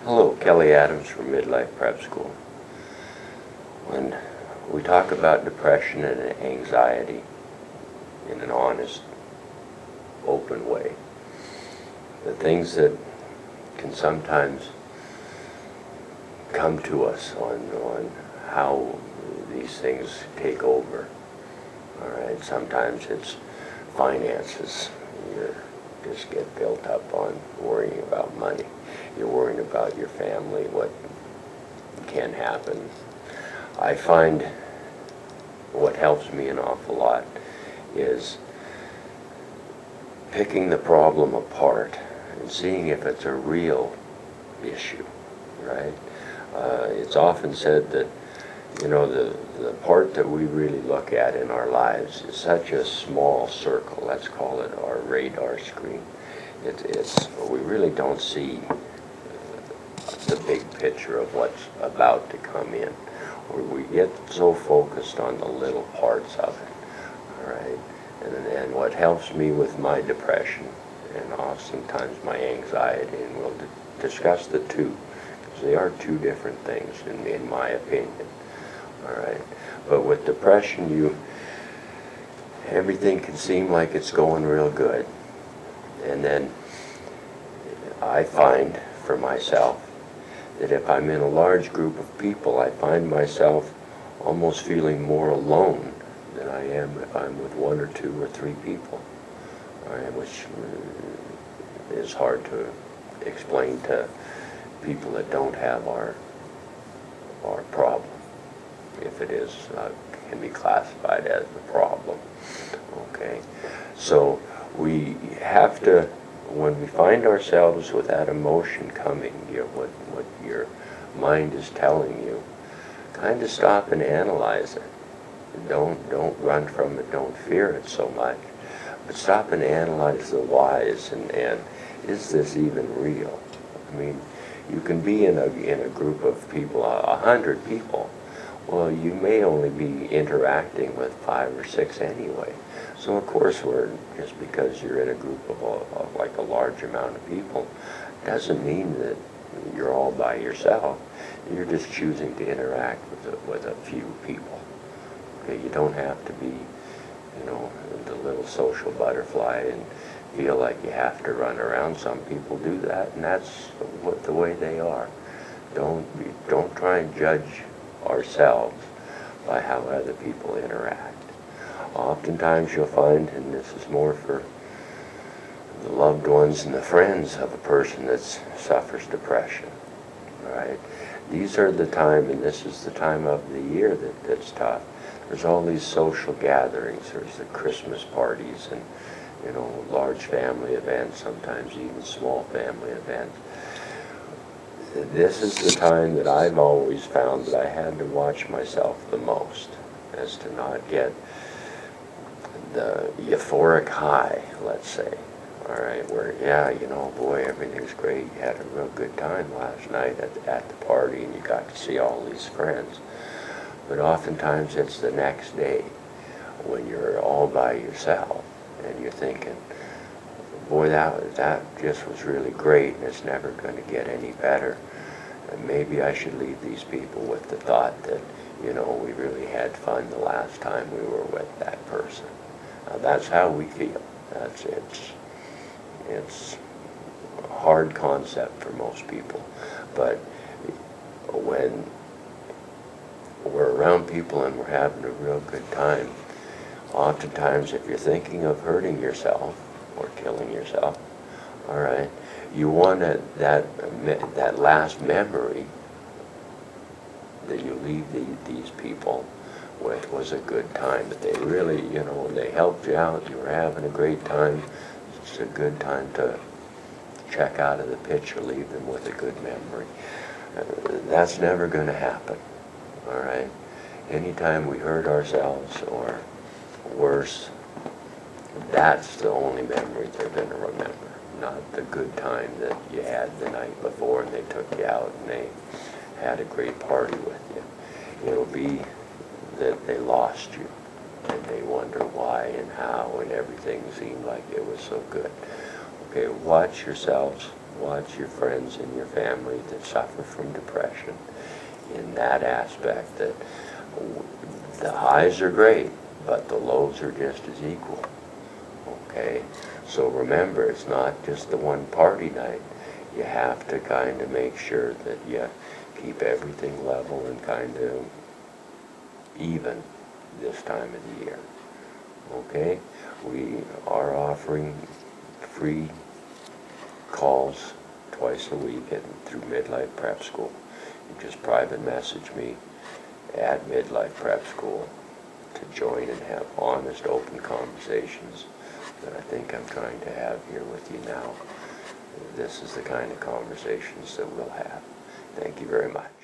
Hello, Kelly Adams from MidLife Prep School. When we talk about depression and anxiety in an honest, open way, the things that can sometimes come to us on how these things take over. All right, sometimes it's finances. You just get built up on worrying about money. You're worrying about your family, what can happen. I find what helps me an awful lot is picking the problem apart and seeing if it's a real issue, right? It's often said that, the part that we really look at in our lives is such a small circle. Let's call it our radar screen. We really don't see the big picture of what's about to come in. We get so focused on the little parts of it, all right? And what helps me with my depression and oftentimes my anxiety, and we'll discuss the two, because they are two different things in my opinion, all right? But with depression, everything can seem like it's going real good. And then I find for myself that if I'm in a large group of people, I find myself almost feeling more alone than I am if I'm with one or two or three people, all right, which is hard to explain to people that don't have our problem, if it is can be classified as the problem. Okay, so we have to, when we find ourselves with that emotion coming, what your mind is telling you, kind of stop and analyze it. Don't run from it. Don't fear it so much, but stop and analyze the whys. And is this even real? I mean, you can be in a group of people, 100 people. Well, you may only be interacting with 5 or 6 anyway. So of course, just because you're in a group of like a large amount of people, doesn't mean that you're all by yourself. You're just choosing to interact with a few people. Okay, you don't have to be, the little social butterfly and feel like you have to run around. Some people do that, and that's the way they are. Don't try and judge ourselves by how other people interact. Oftentimes you'll find, and this is more for the loved ones and the friends of a person that suffers depression, all right? These are the time, and this is the time of the year that's tough. There's all these social gatherings. There's the Christmas parties and, large family events, sometimes even small family events. This is the time that I've always found that I had to watch myself the most, as to not get the euphoric high, let's say, all right, where, boy, everything's great. You had a real good time last night at the party, and you got to see all these friends. But oftentimes it's the next day when you're all by yourself, and you're thinking, boy, that just was really great, and it's never going to get any better. And maybe I should leave these people with the thought that, we really had fun the last time we were with that person. Now, that's how we feel. It's a hard concept for most people. But when we're around people and we're having a real good time, oftentimes if you're thinking of hurting yourself or killing yourself, all right, you want that last memory that you leave these people with was a good time. But they really, they helped you out. You were having a great time. It's a good time to check out of the picture, leave them with a good memory. That's never going to happen, all right? Anytime we hurt ourselves or worse, that's the only memory they're going to remember, not the good time that you had the night before and they took you out and they had a great party with you. It'll be that they lost you and they wonder why and how, and everything seemed like it was so good. Okay, watch yourselves watch your friends and your family that suffer from depression in that aspect, that the highs are great, but the lows are just as equal. Okay? So remember, it's not just the one party night. You have to kind of make sure that you keep everything level and kind of even this time of the year. Okay? We are offering free calls twice a week through MidLife Prep School. You just private message me at MidLife Prep School to join and have honest, open conversations that I think I'm trying to have here with you now. This is the kind of conversations that we'll have. Thank you very much.